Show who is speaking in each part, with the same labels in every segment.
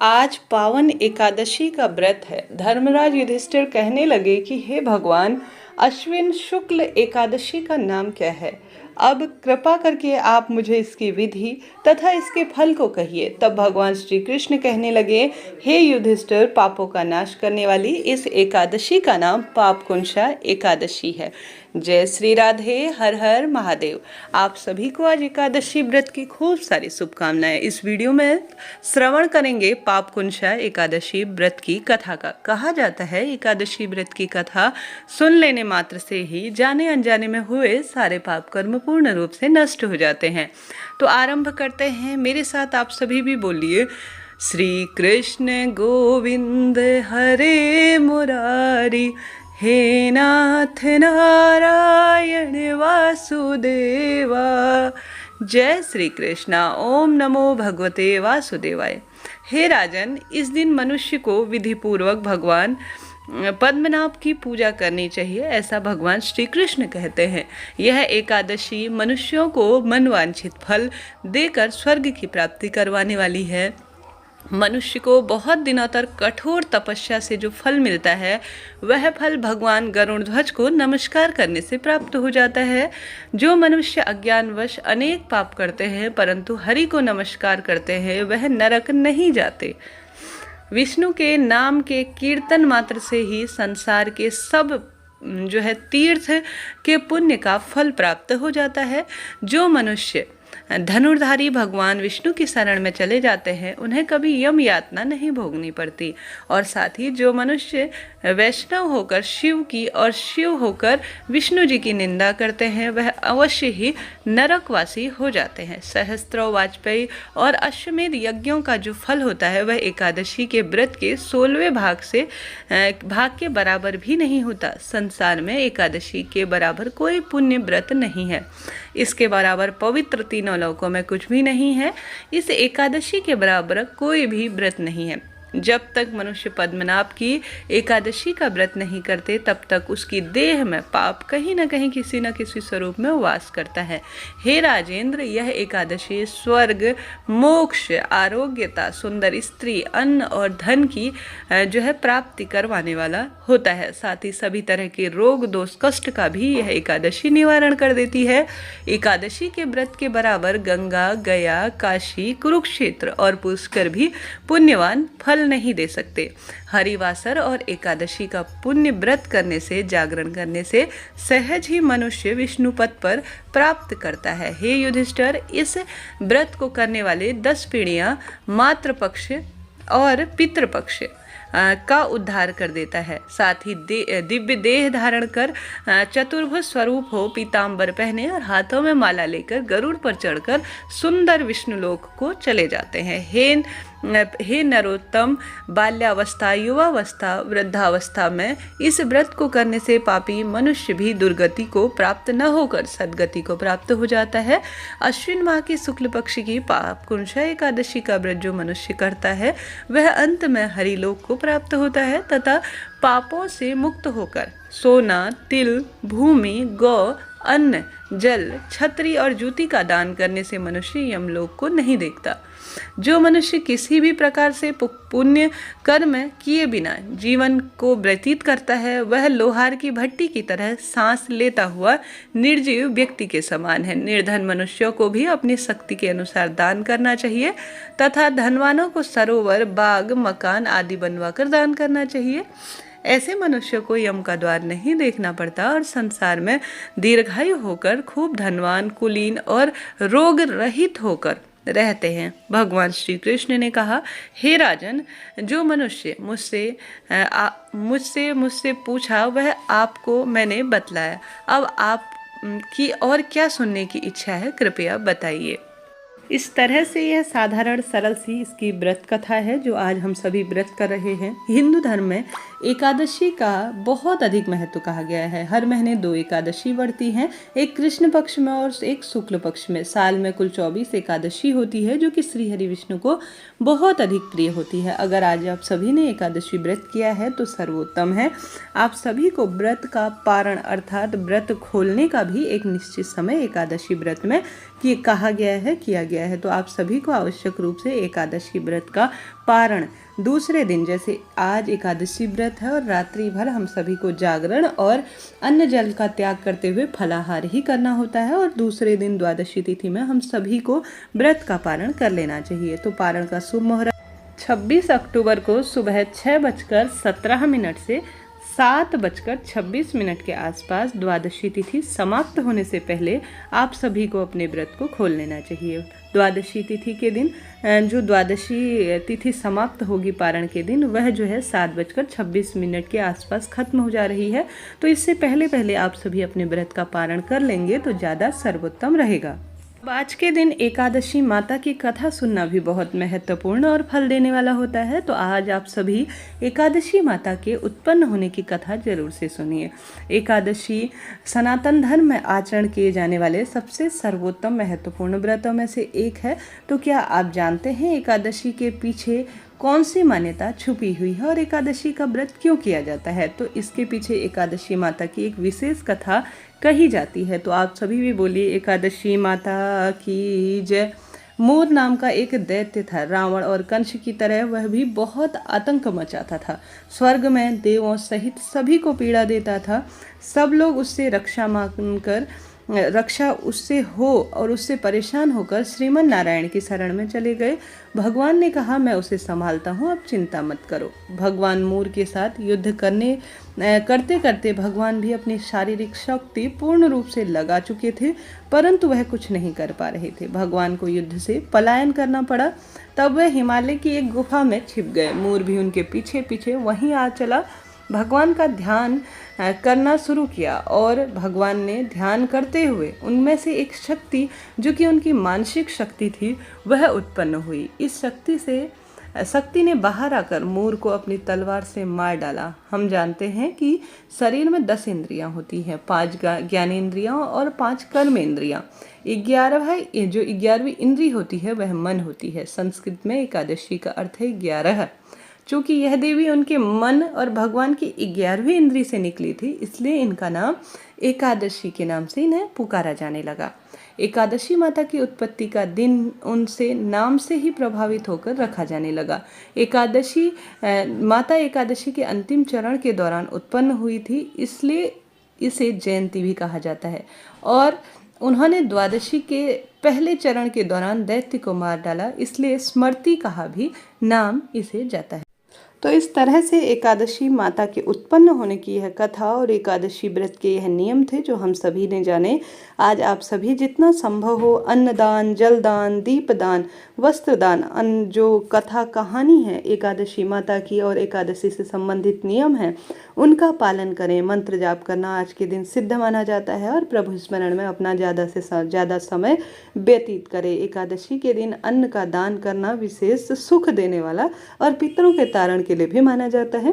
Speaker 1: आज पावन एकादशी का व्रत है। धर्मराज युधिष्ठिर कहने लगे कि हे भगवान, अश्विन शुक्ल एकादशी का नाम क्या है? अब कृपा करके आप मुझे इसकी विधि तथा इसके फल को कहिए। तब भगवान श्री कृष्ण कहने लगे, हे युधिष्ठिर, पापों का नाश करने वाली इस एकादशी का नाम पापकुंशा एकादशी है। जय श्री राधे, हर हर महादेव। आप सभी को आज एकादशी व्रत की खूब सारी शुभकामनाएं। इस वीडियो में श्रवण करेंगे पापकुंशा एकादशी व्रत की कथा का। कहा जाता है एकादशी व्रत की कथा सुन लेने मात्र से ही जाने अनजाने में हुए सारे पाप कर्म पूर्ण रूप से नष्ट हो जाते हैं। तो आरंभ करते हैं। मेरे साथ आप सभी भी बोलिए, श्री कृष्ण गोविंद हरे मुरारी, हे नाथ नारायण वासुदेवा। जय श्री कृष्णा। ओम नमो भगवते वासुदेवाय। हे राजन, इस दिन मनुष्य को विधि पूर्वक भगवान पद्मनाभ की पूजा करनी चाहिए, ऐसा भगवान श्री कृष्ण कहते हैं। यह एकादशी मनुष्यों को मनवांछित फल देकर स्वर्ग की प्राप्ति करवाने वाली है। मनुष्य को बहुत दिनों तक कठोर तपस्या से जो फल मिलता है, वह फल भगवान गरुड़ध्वज को नमस्कार करने से प्राप्त हो जाता है। जो मनुष्य अज्ञानवश अनेक पाप करते हैं परंतु हरि को नमस्कार करते हैं, वह नरक नहीं जाते। विष्णु के नाम के कीर्तन मात्र से ही संसार के सब तीर्थ के पुण्य का फल प्राप्त हो जाता है। जो मनुष्य धनुर्धारी भगवान विष्णु की शरण में चले जाते हैं, उन्हें कभी यम यातना नहीं भोगनी पड़ती। और साथ ही जो मनुष्य वैष्णव होकर शिव की और शिव होकर विष्णु जी की निंदा करते हैं, वह अवश्य ही नरकवासी हो जाते हैं। सहस्त्रों वाजपेयी और अश्वमेध यज्ञों का जो फल होता है, वह एकादशी के व्रत के 16वें भाग के बराबर भी नहीं होता। संसार में एकादशी के बराबर कोई पुण्य व्रत नहीं है। इसके बराबर पवित्र तीनों लोकों में कुछ भी नहीं है। इस एकादशी के बराबर कोई भी व्रत नहीं है। जब तक मनुष्य पद्मनाभ की एकादशी का व्रत नहीं करते, तब तक उसकी देह में पाप कहीं न कहीं किसी न किसी स्वरूप में वास करता है। हे राजेंद्र, यह एकादशी स्वर्ग, मोक्ष, आरोग्यता, सुंदर स्त्री, अन्न और धन की प्राप्ति करवाने वाला होता है। साथ ही सभी तरह के रोग, दोष, कष्ट का भी यह एकादशी निवारण कर देती है। एकादशी के व्रत के बराबर गंगा, गया, काशी, कुरुक्षेत्र और पुष्कर भी पुण्यवान फल नहीं दे सकते। हरिवासर और एकादशी का पुण्य व्रत करने से, जागरण करने से सहज ही मनुष्य विष्णु पद पर प्राप्त करता है। हे युधिष्ठिर, इस व्रत को करने वाले 10 पीढ़ियां मातृ पक्ष और पितृपक्ष का उद्धार कर देता है। साथ ही दिव्य देह धारण कर चतुर्भुज स्वरूप हो, पीताम्बर पहने और हाथों में माला लेकर गरुड़ पर चढ़कर सुंदर विष्णुलोक को चले जाते हैं। हे नरोत्तम, बाल्यावस्था, युवावस्था, वृद्धावस्था में इस व्रत को करने से पापी मनुष्य भी दुर्गति को प्राप्त न होकर सद्गति को प्राप्त हो जाता है। अश्विन माह के शुक्ल पक्ष की पापकुंशा एकादशी का व्रत जो मनुष्य करता है, वह अंत में हरिलोक को प्राप्त होता है तथा पापों से मुक्त होकर सोना, तिल, भूमि, गौ, अन्न, जल, छत्री और जूती का दान करने से मनुष्य यमलोक को नहीं देखता। जो मनुष्य किसी भी प्रकार से पुण्य कर्म किए बिना जीवन को व्यतीत करता है, वह लोहार की भट्टी की तरह सांस लेता हुआ निर्जीव व्यक्ति के समान है। निर्धन मनुष्यों को भी अपनी शक्ति के अनुसार दान करना चाहिए तथा धनवानों को सरोवर, बाग, मकान आदि बनवाकर दान करना चाहिए। ऐसे मनुष्य को यम का द्वार नहीं देखना पड़ता और संसार में दीर्घायु होकर खूब धनवान, कुलीन और रोग रहित होकर रहते हैं। भगवान श्री कृष्ण ने कहा, हे राजन, जो मनुष्य मुझसे पूछा वह आपको मैंने बतलाया। अब आप की और क्या सुनने की इच्छा है, कृपया बताइए। इस तरह से यह साधारण सरल सी इसकी व्रत कथा है जो आज हम सभी व्रत कर रहे हैं। हिंदू धर्म में एकादशी का बहुत अधिक महत्व कहा गया है। हर महीने 2 एकादशी बढ़ती हैं, एक कृष्ण पक्ष में और एक शुक्ल पक्ष में। साल में कुल 24 एकादशी होती है जो कि श्री हरि विष्णु को बहुत अधिक प्रिय होती है। अगर आज आप सभी ने एकादशी व्रत किया है तो सर्वोत्तम है। आप सभी को व्रत का पारण अर्थात व्रत खोलने का भी एक निश्चित समय एकादशी व्रत में किया गया गया है, तो आप सभी को आवश्यक रूप से एकादशी व्रत का पारण दूसरे दिन, जैसे आज एकादशी व्रत है और रात्रि भर हम सभी को जागरण और अन्न जल का त्याग करते हुए फलाहार ही करना होता है, और दूसरे दिन द्वादशी तिथि में हम सभी को व्रत का पारण कर लेना चाहिए। तो पारण का शुभ मुहूर्त 26 अक्टूबर को सुबह 6:17 से 7:26 के आसपास द्वादशी तिथि समाप्त होने से पहले आप सभी को अपने व्रत को खोल लेना चाहिए। द्वादशी तिथि के दिन जो द्वादशी तिथि समाप्त होगी पारण के दिन, वह जो है 7:26 के आसपास खत्म हो जा रही है। तो इससे पहले पहले आप सभी अपने व्रत का पारण कर लेंगे तो ज़्यादा सर्वोत्तम रहेगा। अब आज के दिन एकादशी माता की कथा सुनना भी बहुत महत्वपूर्ण और फल देने वाला होता है। तो आज आप सभी एकादशी माता के उत्पन्न होने की कथा जरूर से सुनिए। एकादशी सनातन धर्म में आचरण किए जाने वाले सबसे सर्वोत्तम महत्वपूर्ण व्रतों में से एक है। तो क्या आप जानते हैं एकादशी के पीछे कौन सी मान्यता छुपी हुई है और एकादशी का व्रत क्यों किया जाता है? तो इसके पीछे एकादशी माता की एक विशेष कथा कही जाती है। तो आप सभी भी बोलिए एकादशी माता की जय। मोर नाम का एक दैत्य था, रावण और कंस की तरह वह भी बहुत आतंक मचाता था। स्वर्ग में देवों सहित सभी को पीड़ा देता था। सब लोग उससे रक्षा उससे हो और उससे परेशान होकर श्रीमन नारायण की शरण में चले गए। भगवान ने कहा मैं उसे संभालता हूँ, अब चिंता मत करो। भगवान मोर के साथ युद्ध करते करते भगवान भी अपनी शारीरिक शक्ति पूर्ण रूप से लगा चुके थे, परंतु वह कुछ नहीं कर पा रहे थे। भगवान को युद्ध से पलायन करना पड़ा। तब वह हिमालय की एक गुफा में छिप गए। मोर भी उनके पीछे पीछे वहीं आ चला। भगवान का ध्यान करना शुरू किया और भगवान ने ध्यान करते हुए उनमें से एक शक्ति, जो कि उनकी मानसिक शक्ति थी, वह उत्पन्न हुई। इस शक्ति ने बाहर आकर मोर को अपनी तलवार से मार डाला। हम जानते हैं कि शरीर में 10 इंद्रियां होती हैं, 5 ज्ञानेंद्रियां और 5 कर्मेंद्रियां। 11वीं इंद्री होती है वह मन होती है। संस्कृत में एकादशी का अर्थ है 11। चूँकि यह देवी उनके मन और भगवान की 11वीं इंद्री से निकली थी, इसलिए इनका नाम एकादशी के नाम से इन्हें पुकारा जाने लगा। एकादशी माता की उत्पत्ति का दिन उनसे नाम से ही प्रभावित होकर रखा जाने लगा। माता एकादशी के अंतिम चरण के दौरान उत्पन्न हुई थी, इसलिए इसे जयंती भी कहा जाता है। और उन्होंने द्वादशी के पहले चरण के दौरान दैत्य को मार डाला, इसलिए स्मृति कहा भी नाम इसे जाता है। तो इस तरह से एकादशी माता के उत्पन्न होने की यह कथा और एकादशी व्रत के यह नियम थे जो हम सभी ने जाने। आज आप सभी जितना संभव हो अन्नदान, जलदान, दीपदान, वस्त्रदान, जो कथा कहानी है एकादशी माता की और एकादशी से संबंधित नियम हैं, उनका पालन करें। मंत्र जाप करना आज के दिन सिद्ध माना जाता है और प्रभु स्मरण में अपना ज़्यादा से ज़्यादा समय व्यतीत करें। एकादशी के दिन अन्न का दान करना विशेष सुख देने वाला और पितरों के तारण के लिए भी माना जाता है।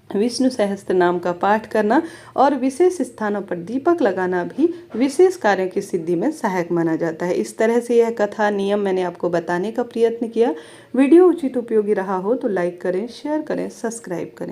Speaker 1: विष्णु सहस्त्र नाम का पाठ करना और विशेष स्थानों पर दीपक लगाना भी विशेष कार्यों की सिद्धि में सहायक माना जाता है। इस तरह से यह कथा नियम मैंने आपको बताने का प्रयत्न किया। वीडियो उचित उपयोगी रहा हो तो लाइक करें, शेयर करें, सब्सक्राइब करें।